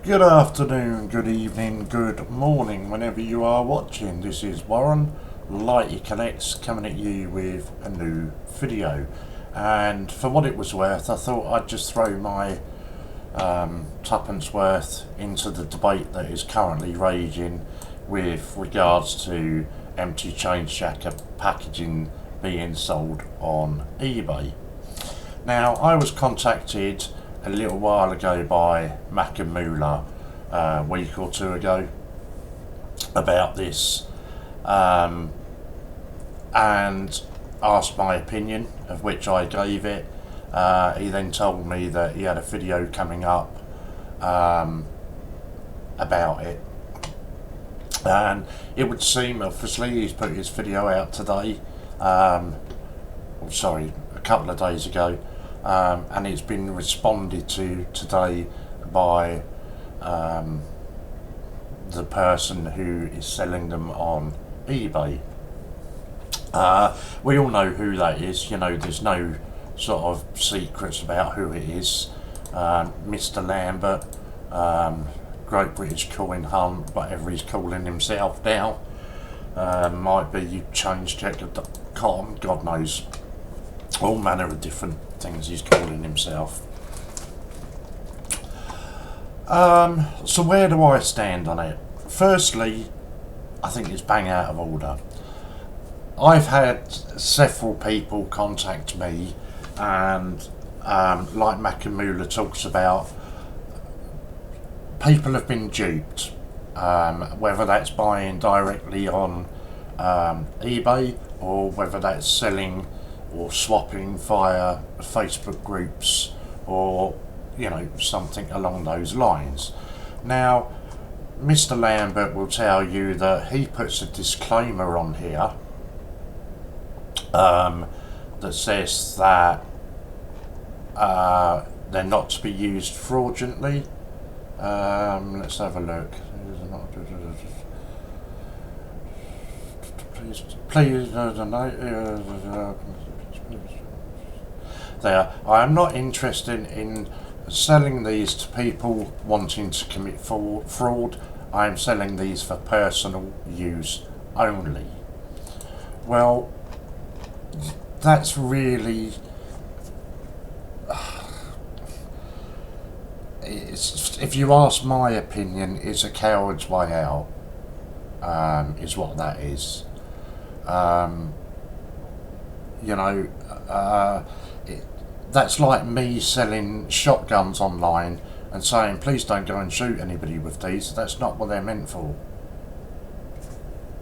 Good afternoon, good evening, good morning, whenever you are watching. This is Warren, Lighty Connects, coming at you with a new video. And for what it was worth, I thought I'd just throw my tuppence worth into the debate that is currently raging with regards to empty change jacker packaging being sold on eBay. Now, I was contacted a little while ago by Makamula a week or two ago about this and asked my opinion, of which I gave it. He then told me that he had a video coming up about it, and it would seem, obviously he's put his video out today, a couple of days ago, and it's been responded to today by the person who is selling them on eBay. We all know who that is, you know, there's no sort of secrets about who it is. Mr. Lambert, Great British Coin Hunt, whatever he's calling himself now. Might be changechecker.com, God knows. All manner of different things he's calling himself. So where do I stand on it? Firstly, I think it's bang out of order. I've had several people contact me, and like Makamula talks about, people have been duped, whether that's buying directly on eBay or whether that's selling or swapping via Facebook groups or, you know, something along those lines. Now, Mr. Lambert will tell you that he puts a disclaimer on here that says that they're not to be used fraudulently. Let's have a look. Please, there. I am not interested in selling these to people wanting to commit fraud. I am selling these for personal use only. Well, that's really, if you ask my opinion, it's a coward's way out, is what that is. That's like me selling shotguns online and saying, please don't go and shoot anybody with these. That's not what they're meant for.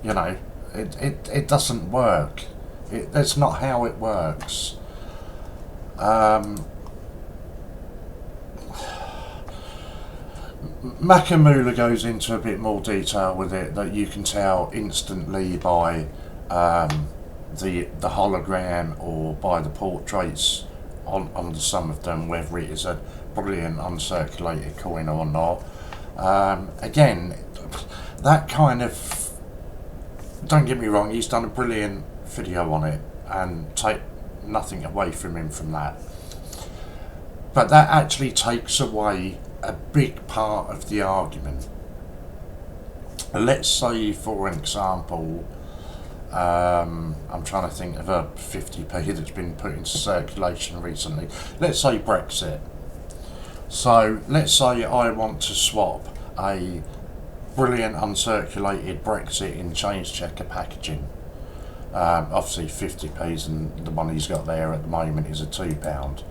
You know, it doesn't work. That's not how it works. Makamula goes into a bit more detail with it, that you can tell instantly by the hologram or by the portraits on some of them, whether it is a brilliant uncirculated coin or not. Again, that kind of, don't get me wrong, he's done a brilliant video on it, and take nothing away from him from that, but that actually takes away a big part of the argument. Let's say, for example, I'm trying to think of a 50p that's been put into circulation recently. Let's say Brexit. So let's say I want to swap a brilliant uncirculated Brexit in change checker packaging. Obviously 50p's, and the one he's got there at the moment is a £2.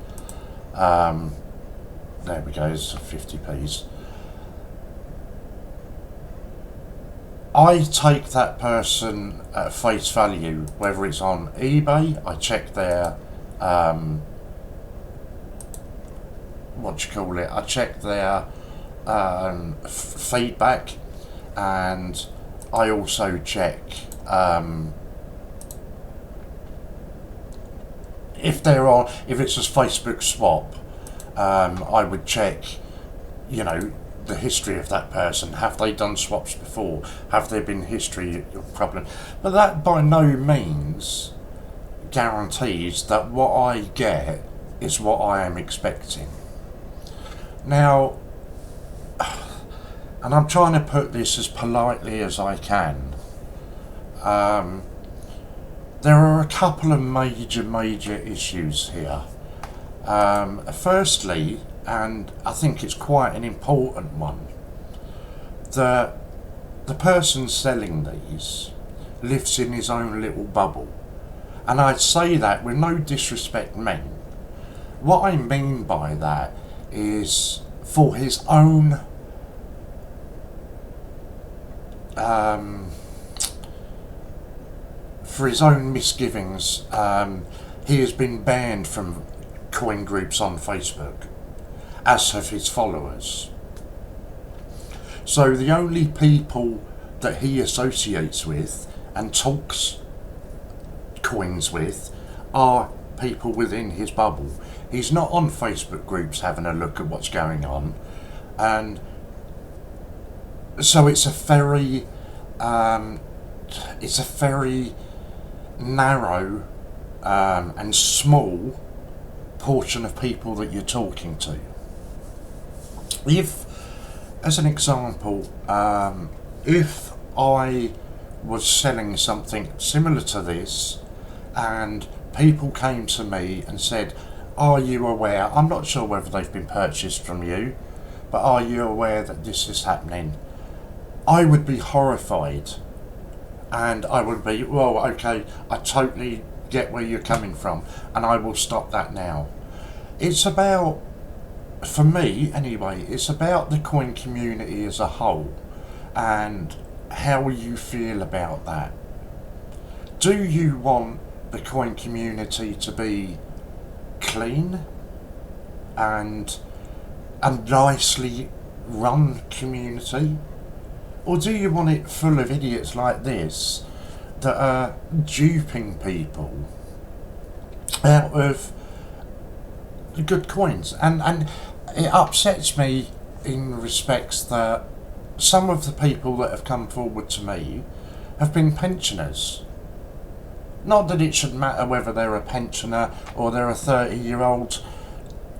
There we go, it's 50p's. I take that person at face value, whether it's on eBay. I check their I check their feedback, and I also check if it's a Facebook swap. I would check, you know, the history of that person. Have they done swaps before? Have there been history of problem? But that by no means guarantees that what I get is what I am expecting. Now, and I'm trying to put this as politely as I can. There are a couple of major issues here. Firstly, and I think it's quite an important one, the person selling these lives in his own little bubble. And I say that with no disrespect meant. What I mean by that is for his own misgivings, he has been banned from coin groups on Facebook, as have his followers. So the only people that he associates with and talks coins with are people within his bubble. He's not on Facebook groups having a look at what's going on, and so it's a very narrow and small portion of people that you're talking to. If, as an example, if I was selling something similar to this and people came to me and said, are you aware, I'm not sure whether they've been purchased from you, but are you aware that this is happening? I would be horrified, and I would be, well, okay, I totally get where you're coming from, and I will stop that now. It's about, for me anyway, it's about the coin community as a whole, and how you feel about that. Do you want the coin community to be clean and a nicely run community, or do you want it full of idiots like this that are duping people out of good coins? And it upsets me in respects that some of the people that have come forward to me have been pensioners. Not that it should matter whether they're a pensioner or they're a 30-year-old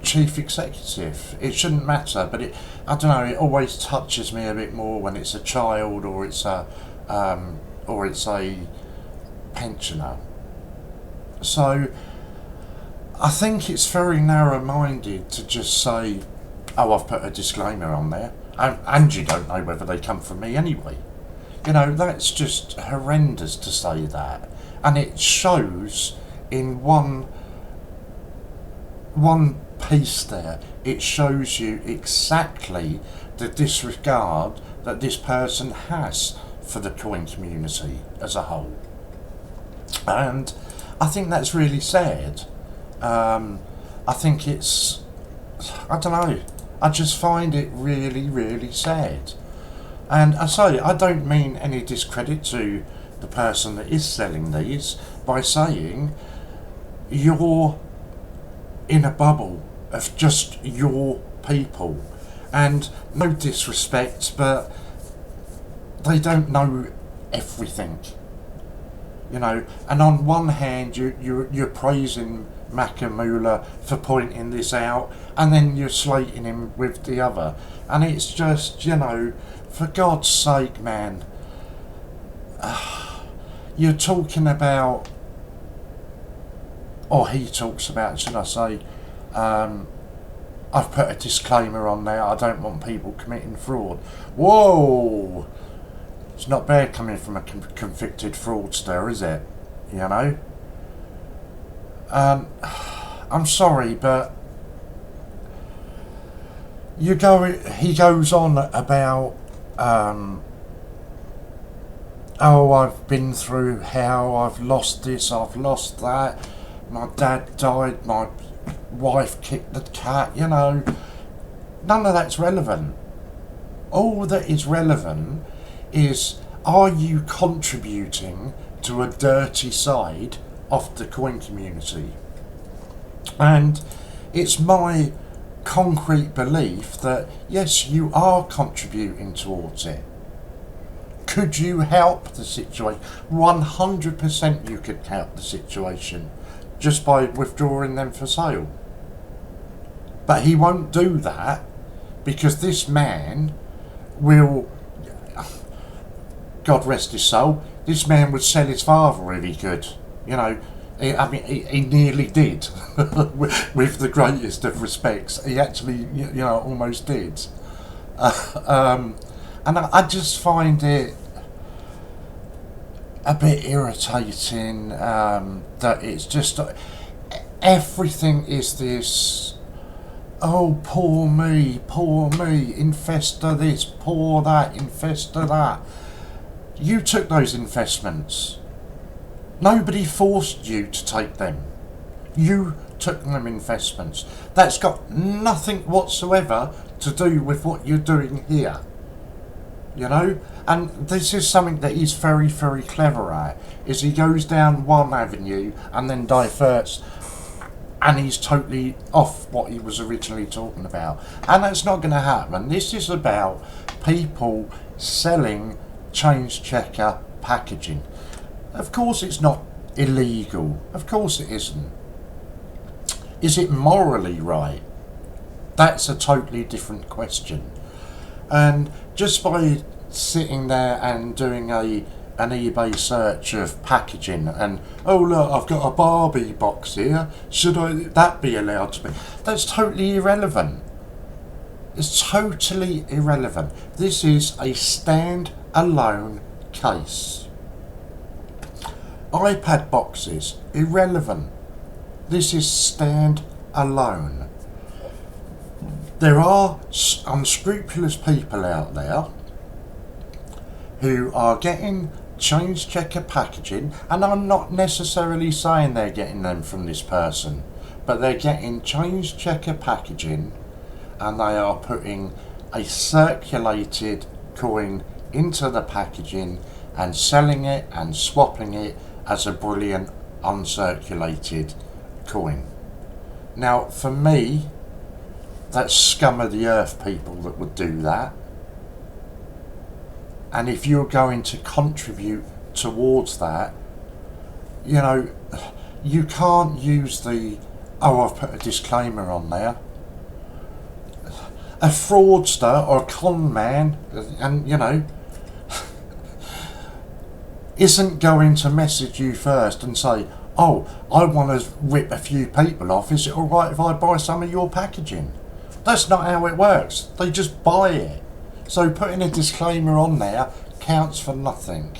chief executive. It shouldn't matter, but I don't know, it always touches me a bit more when it's a child or it's a pensioner. So I think it's very narrow-minded to just say, oh, I've put a disclaimer on there, and you don't know whether they come from me anyway. You know, that's just horrendous to say that. And it shows in one piece there, it shows you exactly the disregard that this person has for the coin community as a whole. And I think that's really sad. I think it's, I don't know, I just find it really sad. And I say, I don't mean any discredit to the person that is selling these by saying you're in a bubble of just your people, and no disrespect, but they don't know everything, you know. And on one hand you're praising Makamula for pointing this out, and then you're slating him with the other, and it's just, you know, for God's sake, man. You're talking about, or he talks about, should I say, I've put a disclaimer on there, I don't want people committing fraud. Whoa! It's not bad coming from a convicted fraudster, is it? You know? I'm sorry, but he goes on about, oh, I've been through hell, I've lost this, I've lost that, my dad died, my wife kicked the cat, you know. None of that's relevant. All that is relevant is, are you contributing to a dirty side of the coin community? And it's my concrete belief that yes, you are contributing towards it. Could you help the situation? 100% you could help the situation just by withdrawing them for sale. But he won't do that because this man will, God rest his soul, this man would sell his father if he could. You know, he nearly did. with the greatest of respects. He actually, almost did. And I just find it a bit irritating that it's just everything is this, oh, poor me, infestor this, poor that, infestor that. You took those investments. Nobody forced you to take them. You took them investments. That's got nothing whatsoever to do with what you're doing here. You know? And this is something that he's very, very clever at, is he goes down one avenue and then diverts, and he's totally off what he was originally talking about. And that's not going to happen. This is about people selling change checker packaging. Of course it's not illegal. Of course it isn't. Is it morally right? That's a totally different question. And just by sitting there and doing an eBay search of packaging and, oh look, I've got a Barbie box here, should that be allowed to be? That's totally irrelevant. It's totally irrelevant. This is a stand-alone case. iPad boxes, irrelevant. This is stand-alone. There are unscrupulous people out there who are getting change checker packaging, and I'm not necessarily saying they're getting them from this person, but they're getting change checker packaging and they are putting a circulated coin into the packaging and selling it and swapping it as a brilliant uncirculated coin. Now, for me, that's scum of the earth people that would do that. And if you're going to contribute towards that, you can't use the, oh, I've put a disclaimer on there. A fraudster or a con man, and isn't going to message you first and say, oh, I want to rip a few people off, is it alright if I buy some of your packaging? That's not how it works. They just buy it. So putting a disclaimer on there counts for nothing.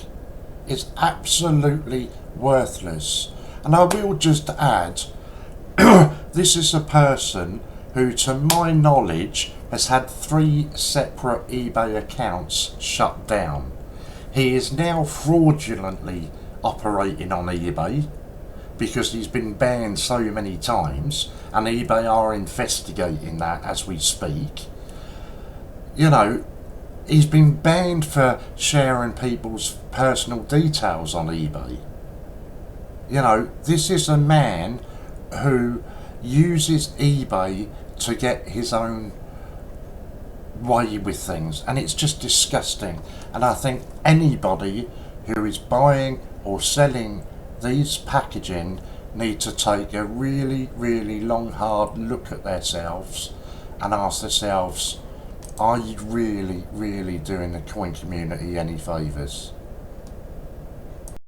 It's absolutely worthless. And I will just add, this is a person who, to my knowledge, has had 3 separate eBay accounts shut down. He is now fraudulently operating on eBay because he's been banned so many times, and eBay are investigating that as we speak. He's been banned for sharing people's personal details on eBay. This is a man who uses eBay to get his own way with things, and it's just disgusting. And I think anybody who is buying or selling these packaging need to take a really, really long, hard look at themselves and ask themselves, are you really, really doing the coin community any favours?